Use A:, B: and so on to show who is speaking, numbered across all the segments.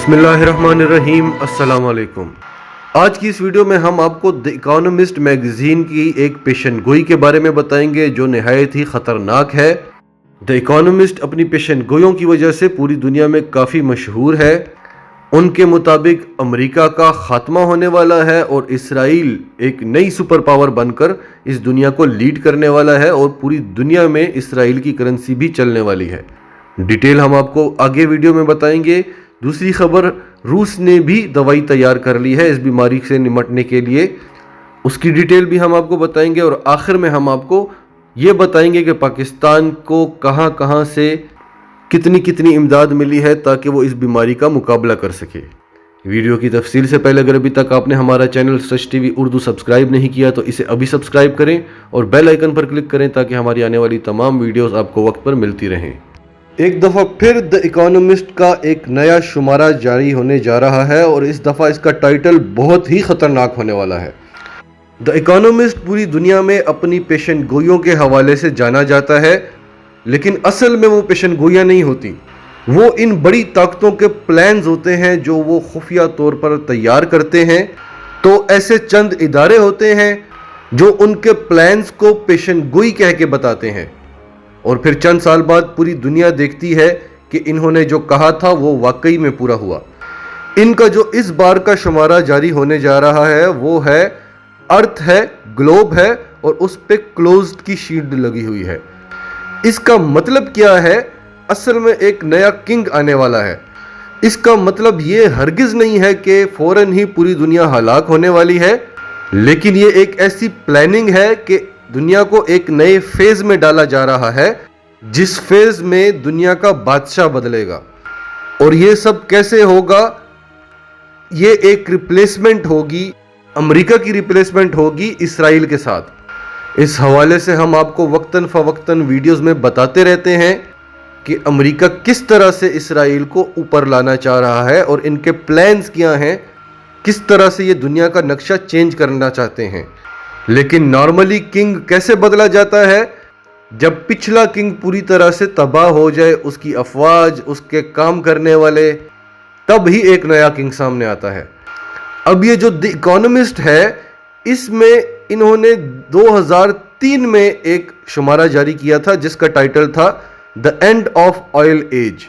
A: بسم اللہ الرحمن الرحیم، السلام علیکم۔ آج کی اس ویڈیو میں ہم آپ کو دی اکانومسٹ میگزین کی ایک پیشن گوئی کے بارے میں بتائیں گے جو نہایت ہی خطرناک ہے۔ دی اکانومسٹ اپنی پیشن گوئیوں کی وجہ سے پوری دنیا میں کافی مشہور ہے۔ ان کے مطابق امریکہ کا خاتمہ ہونے والا ہے اور اسرائیل ایک نئی سپر پاور بن کر اس دنیا کو لیڈ کرنے والا ہے اور پوری دنیا میں اسرائیل کی کرنسی بھی چلنے والی ہے۔ ڈیٹیل ہم آپ کو آگے ویڈیو میں بتائیں گے۔ دوسری خبر، روس نے بھی دوائی تیار کر لی ہے اس بیماری سے نمٹنے کے لیے، اس کی ڈیٹیل بھی ہم آپ کو بتائیں گے، اور آخر میں ہم آپ کو یہ بتائیں گے کہ پاکستان کو کہاں کہاں سے کتنی امداد ملی ہے تاکہ وہ اس بیماری کا مقابلہ کر سکے۔ ویڈیو کی تفصیل سے پہلے اگر ابھی تک آپ نے ہمارا چینل سچ ٹی وی اردو سبسکرائب نہیں کیا تو اسے ابھی سبسکرائب کریں اور بیل آئیکن پر کلک کریں تاکہ ہماری آنے والی تمام ویڈیوز آپ کو وقت پر ملتی رہیں۔ ایک دفعہ پھر دی اکانومسٹ کا ایک نیا شمارہ جاری ہونے جا رہا ہے اور اس دفعہ اس کا ٹائٹل بہت ہی خطرناک ہونے والا ہے۔ دی اکانومسٹ پوری دنیا میں اپنی پیشن گوئیوں کے حوالے سے جانا جاتا ہے، لیکن اصل میں وہ پیشن گوئیاں نہیں ہوتی، وہ ان بڑی طاقتوں کے پلانز ہوتے ہیں جو وہ خفیہ طور پر تیار کرتے ہیں۔ تو ایسے چند ادارے ہوتے ہیں جو ان کے پلانز کو پیشن گوئی کہہ کے بتاتے ہیں، اور پھر چند سال بعد پوری دنیا دیکھتی ہے کہ انہوں نے جو کہا تھا وہ واقعی میں پورا ہوا۔ ان کا جو اس بار کا شمارہ جاری ہونے جا رہا ہے وہ ہے ارتھ ہے، گلوب ہے، اور اس پہ کلوزڈ کی شیلڈ لگی ہوئی ہے۔ اس کا مطلب کیا ہے؟ اصل میں ایک نیا کنگ آنے والا ہے۔ اس کا مطلب یہ ہرگز نہیں ہے کہ فوراً ہی پوری دنیا ہلاک ہونے والی ہے، لیکن یہ ایک ایسی پلاننگ ہے کہ دنیا کو ایک نئے فیز میں ڈالا جا رہا ہے جس فیز میں دنیا کا بادشاہ بدلے گا۔ اور یہ سب کیسے ہوگا؟ یہ ایک ریپلیسمنٹ ہوگی، امریکہ کی ریپلیسمنٹ ہوگی اسرائیل کے ساتھ۔ اس حوالے سے ہم آپ کو وقتاً فوقتاً ویڈیوز میں بتاتے رہتے ہیں کہ امریکہ کس طرح سے اسرائیل کو اوپر لانا چاہ رہا ہے اور ان کے پلانز کیا ہیں، کس طرح سے یہ دنیا کا نقشہ چینج کرنا چاہتے ہیں۔ لیکن نارملی کنگ کیسے بدلا جاتا ہے؟ جب پچھلا کنگ پوری طرح سے تباہ ہو جائے، اس کی افواج، اس کے کام کرنے والے، تب ہی ایک نیا کنگ سامنے آتا ہے۔ اب یہ جو دی اکانومسٹ ہے، اس میں انہوں نے 2003 میں ایک شمارہ جاری کیا تھا جس کا ٹائٹل تھا the end of oil age.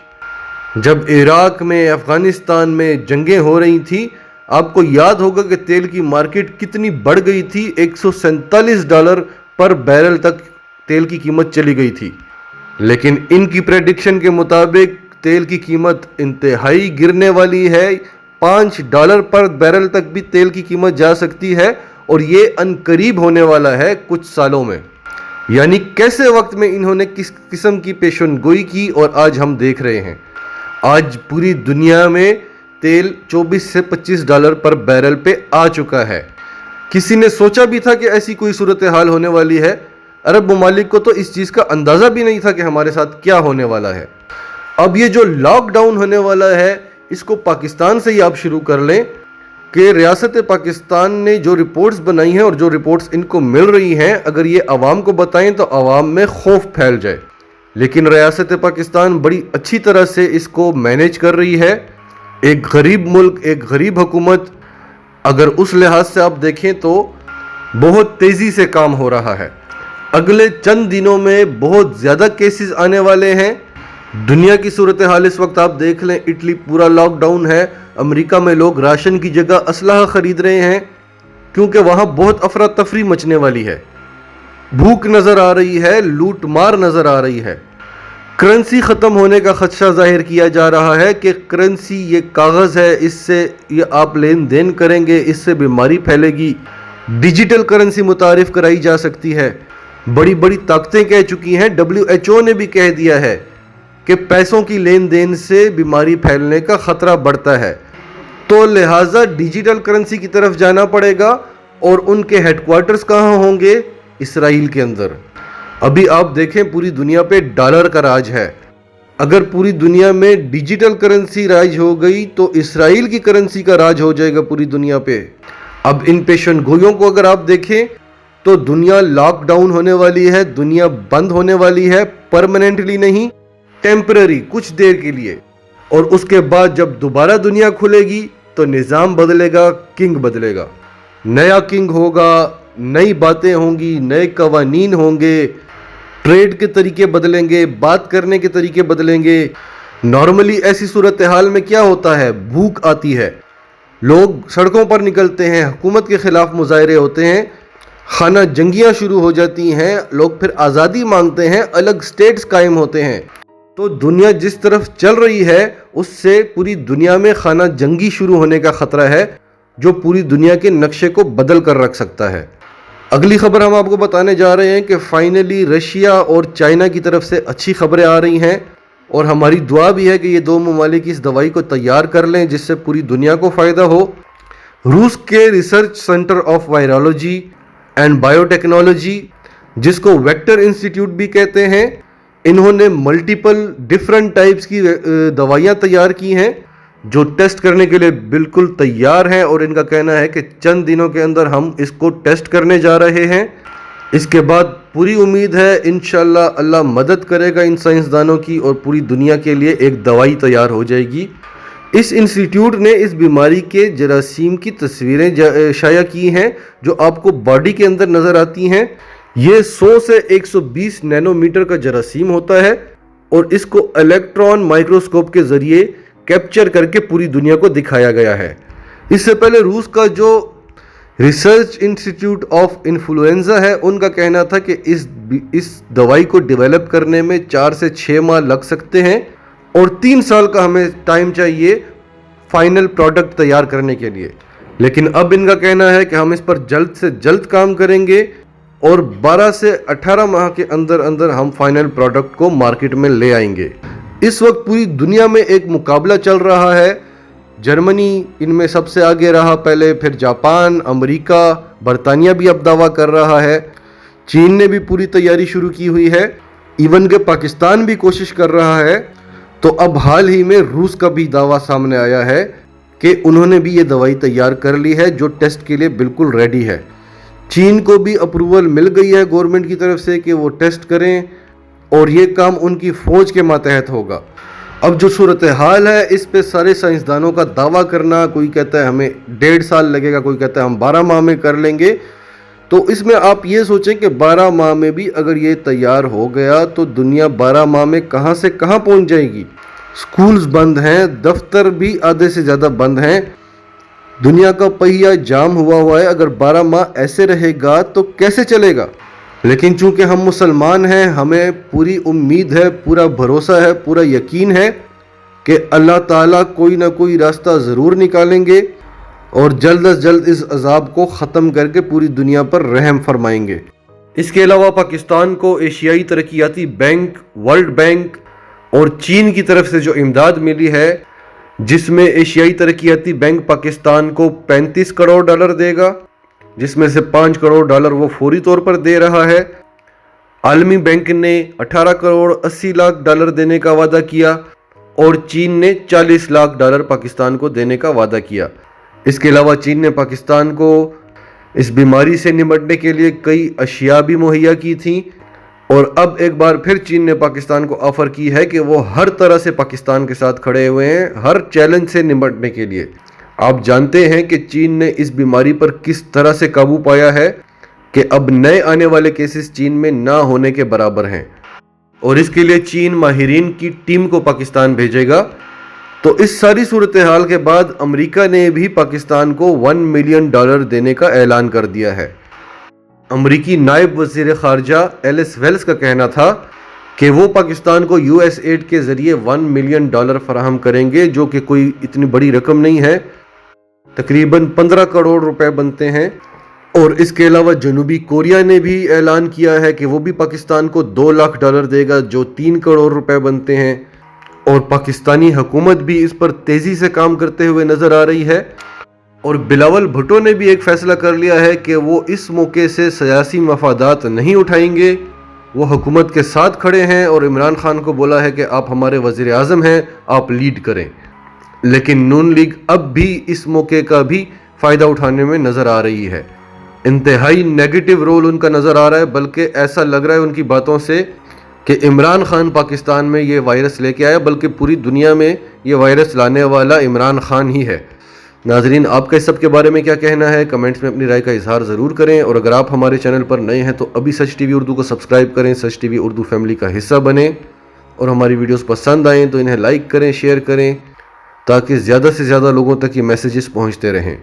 A: جب عراق میں، افغانستان میں جنگیں ہو رہی تھیں، آپ کو یاد ہوگا کہ تیل کی مارکیٹ کتنی بڑھ گئی تھی، $147 پر بیرل تک تیل کی قیمت چلی گئی تھی۔ لیکن ان کی پریڈکشن کے مطابق تیل کی قیمت انتہائی گرنے والی ہے، $5 پر بیرل تک بھی تیل کی قیمت جا سکتی ہے، اور یہ عنقریب ہونے والا ہے کچھ سالوں میں۔ یعنی کیسے وقت میں انہوں نے کس قسم کی پیشن گوئی کی اور آج ہم دیکھ رہے ہیں۔ آج پوری دنیا میں تیل $24 سے $25 پر بیرل پہ آ چکا ہے۔ کسی نے سوچا بھی تھا کہ ایسی کوئی صورتحال ہونے والی ہے؟ عرب ممالک کو تو اس چیز کا اندازہ بھی نہیں تھا کہ ہمارے ساتھ کیا ہونے والا ہے۔ اب یہ جو لاک ڈاؤن ہونے والا ہے، اس کو پاکستان سے ہی آپ شروع کر لیں کہ ریاست پاکستان نے جو رپورٹس بنائی ہیں اور جو رپورٹس ان کو مل رہی ہیں، اگر یہ عوام کو بتائیں تو عوام میں خوف پھیل جائے، لیکن ریاست پاکستان بڑی اچھی طرح سے اس کو مینیج کر رہی ہے۔ ایک غریب ملک، ایک غریب حکومت، اگر اس لحاظ سے آپ دیکھیں تو بہت تیزی سے کام ہو رہا ہے۔ اگلے چند دنوں میں بہت زیادہ کیسز آنے والے ہیں۔ دنیا کی صورتحال اس وقت آپ دیکھ لیں، اٹلی پورا لاک ڈاؤن ہے، امریکہ میں لوگ راشن کی جگہ اسلحہ خرید رہے ہیں کیونکہ وہاں بہت افراتفری مچنے والی ہے، بھوک نظر آ رہی ہے، لوٹ مار نظر آ رہی ہے۔ کرنسی ختم ہونے کا خدشہ ظاہر کیا جا رہا ہے کہ کرنسی یہ کاغذ ہے، اس سے یہ آپ لین دین کریں گے، اس سے بیماری پھیلے گی۔ ڈیجیٹل کرنسی متعارف کرائی جا سکتی ہے۔ بڑی بڑی طاقتیں کہہ چکی ہیں، WHO نے بھی کہہ دیا ہے کہ پیسوں کی لین دین سے بیماری پھیلنے کا خطرہ بڑھتا ہے، تو لہٰذا ڈیجیٹل کرنسی کی طرف جانا پڑے گا۔ اور ان کے ہیڈ کوارٹرز کہاں ہوں گے؟ اسرائیل کے اندر۔ ابھی آپ دیکھیں پوری دنیا پہ ڈالر کا راج ہے، اگر پوری دنیا میں ڈیجیٹل کرنسی راج ہو گئی تو اسرائیل کی کرنسی کا راج ہو جائے گا پوری دنیا پہ۔ اب ان پیشن گوئیوں کو اگر آپ دیکھیں تو دنیا لاک ڈاؤن ہونے والی ہے، دنیا بند ہونے والی ہے، پرماننٹلی نہیں، ٹیمپرری، کچھ دیر کے لیے۔ اور اس کے بعد جب دوبارہ دنیا کھلے گی تو نظام بدلے گا، کنگ بدلے گا، نیا کنگ ہوگا، نئی باتیں ہوں گی، نئے قوانین ہوں گے، ٹریڈ کے طریقے بدلیں گے، بات کرنے کے طریقے بدلیں گے۔ نارملی ایسی صورتحال میں کیا ہوتا ہے؟ بھوک آتی ہے، لوگ سڑکوں پر نکلتے ہیں، حکومت کے خلاف مظاہرے ہوتے ہیں، خانہ جنگیاں شروع ہو جاتی ہیں، لوگ پھر آزادی مانگتے ہیں، الگ سٹیٹس قائم ہوتے ہیں۔ تو دنیا جس طرف چل رہی ہے اس سے پوری دنیا میں خانہ جنگی شروع ہونے کا خطرہ ہے، جو پوری دنیا کے نقشے کو بدل کر رکھ سکتا ہے۔ اگلی خبر ہم آپ کو بتانے جا رہے ہیں کہ فائنلی رشیا اور چائنا کی طرف سے اچھی خبریں آ رہی ہیں، اور ہماری دعا بھی ہے کہ یہ دو ممالک اس دوائی کو تیار کر لیں جس سے پوری دنیا کو فائدہ ہو۔ روس کے research centre of virology and biotechnology, جس کو ویکٹر انسٹیٹیوٹ بھی کہتے ہیں، انہوں نے ملٹیپل ڈیفرنٹ ٹائپس کی دوائیاں تیار کی ہیں جو ٹیسٹ کرنے کے لیے بالکل تیار ہیں، اور ان کا کہنا ہے کہ چند دنوں کے اندر ہم اس کو ٹیسٹ کرنے جا رہے ہیں۔ اس کے بعد پوری امید ہے انشاءاللہ اللہ مدد کرے گا ان سائنسدانوں کی، اور پوری دنیا کے لیے ایک دوائی تیار ہو جائے گی۔ اس انسٹیٹیوٹ نے اس بیماری کے جراثیم کی تصویریں شائع کی ہیں جو آپ کو باڈی کے اندر نظر آتی ہیں۔ یہ 100 سے 120 نینو میٹر کا جراثیم ہوتا ہے، اور اس کو الیکٹران مائکروسکوپ کے ذریعے کیپچر کر کے پوری دنیا کو دکھایا گیا ہے۔ اس سے پہلے روس کا جو ریسرچ انسٹیٹیوٹ آف انفلوئنزا ہے، ان کا کہنا تھا کہ اس دوائی کو ڈیولپ کرنے میں 4 سے 6 ماہ لگ سکتے ہیں، اور 3 سال کا ہمیں ٹائم چاہیے فائنل پروڈکٹ تیار کرنے کے لیے۔ لیکن اب ان کا کہنا ہے کہ ہم اس پر جلد سے جلد کام کریں گے، اور 12 سے 18 ماہ کے اندر اندر ہم فائنل پروڈکٹ کو مارکیٹ میں لے آئیں گے۔ اس وقت پوری دنیا میں ایک مقابلہ چل رہا ہے، جرمنی ان میں سب سے آگے رہا پہلے، پھر جاپان، امریکہ، برطانیہ بھی اب دعویٰ کر رہا ہے، چین نے بھی پوری تیاری شروع کی ہوئی ہے، ایون کہ پاکستان بھی کوشش کر رہا ہے۔ تو اب حال ہی میں روس کا بھی دعویٰ سامنے آیا ہے کہ انہوں نے بھی یہ دوائی تیار کر لی ہے جو ٹیسٹ کے لیے بالکل ریڈی ہے۔ چین کو بھی اپروول مل گئی ہے گورنمنٹ کی طرف سے کہ وہ ٹیسٹ کریں، اور یہ کام ان کی فوج کے ماتحت ہوگا۔ اب جو صورتحال ہے اس پہ سارے سائنسدانوں کا دعویٰ کرنا، کوئی کہتا ہے ہمیں 1.5 سال لگے گا، کوئی کہتا ہے ہم 12 ماہ میں کر لیں گے۔ تو اس میں آپ یہ سوچیں کہ 12 ماہ میں بھی اگر یہ تیار ہو گیا تو دنیا 12 ماہ میں کہاں سے کہاں پہنچ جائے گی۔ سکولز بند ہیں، دفتر بھی آدھے سے زیادہ بند ہیں، دنیا کا پہیہ جام ہوا ہے۔ اگر 12 ماہ ایسے رہے گا تو کیسے چلے گا؟ لیکن چونکہ ہم مسلمان ہیں، ہمیں پوری امید ہے، پورا بھروسہ ہے، پورا یقین ہے کہ اللہ تعالیٰ کوئی نہ کوئی راستہ ضرور نکالیں گے، اور جلد از جلد اس عذاب کو ختم کر کے پوری دنیا پر رحم فرمائیں گے۔ اس کے علاوہ پاکستان کو ایشیائی ترقیاتی بینک، ورلڈ بینک اور چین کی طرف سے جو امداد ملی ہے، جس میں ایشیائی ترقیاتی بینک پاکستان کو $35 کروڑ دے گا، جس میں سے $5 کروڑ وہ فوری طور پر دے رہا ہے۔ عالمی بینک نے $18 کروڑ 80 لاکھ دینے کا وعدہ کیا، اور چین نے $40 لاکھ پاکستان کو دینے کا وعدہ کیا۔ اس کے علاوہ چین نے پاکستان کو اس بیماری سے نمٹنے کے لیے کئی اشیاء بھی مہیا کی تھیں، اور اب ایک بار پھر چین نے پاکستان کو آفر کی ہے کہ وہ ہر طرح سے پاکستان کے ساتھ کھڑے ہوئے ہیں، ہر چیلنج سے نمٹنے کے لیے۔ آپ جانتے ہیں کہ چین نے اس بیماری پر کس طرح سے قابو پایا ہے کہ اب نئے آنے والے کیسز چین میں نہ ہونے کے برابر ہیں، اور اس کے لیے چین ماہرین کی ٹیم کو پاکستان بھیجے گا۔ تو اس ساری صورتحال کے بعد امریکہ نے بھی پاکستان کو $1 ملین دینے کا اعلان کر دیا ہے۔ امریکی نائب وزیر خارجہ ایلس ویلس کا کہنا تھا کہ وہ پاکستان کو US ایڈ کے ذریعے $1 ملین فراہم کریں گے، جو کہ کوئی اتنی بڑی رقم نہیں ہے، تقریباً 15 کروڑ روپے بنتے ہیں۔ اور اس کے علاوہ جنوبی کوریا نے بھی اعلان کیا ہے کہ وہ بھی پاکستان کو $2 لاکھ دے گا، جو 3 کروڑ روپے بنتے ہیں، اور پاکستانی حکومت بھی اس پر تیزی سے کام کرتے ہوئے نظر آ رہی ہے۔ اور بلاول بھٹو نے بھی ایک فیصلہ کر لیا ہے کہ وہ اس موقع سے سیاسی مفادات نہیں اٹھائیں گے، وہ حکومت کے ساتھ کھڑے ہیں، اور عمران خان کو بولا ہے کہ آپ ہمارے وزیر اعظم ہیں، آپ لیڈ کریں۔ لیکن نون لیگ اب بھی اس موقع کا بھی فائدہ اٹھانے میں نظر آ رہی ہے، انتہائی نیگیٹو رول ان کا نظر آ رہا ہے، بلکہ ایسا لگ رہا ہے ان کی باتوں سے کہ عمران خان پاکستان میں یہ وائرس لے کے آیا، بلکہ پوری دنیا میں یہ وائرس لانے والا عمران خان ہی ہے۔ ناظرین، آپ کا اس سب کے بارے میں کیا کہنا ہے؟ کمنٹس میں اپنی رائے کا اظہار ضرور کریں، اور اگر آپ ہمارے چینل پر نئے ہیں تو ابھی سچ ٹی وی اردو کو سبسکرائب کریں، سچ ٹی وی اردو فیملی کا حصہ بنیں، اور ہماری ویڈیوز پسند آئیں تو انہیں لائک کریں، شیئر کریں، تاکہ زیادہ سے زیادہ لوگوں تک یہ میسیجز پہنچتے رہیں۔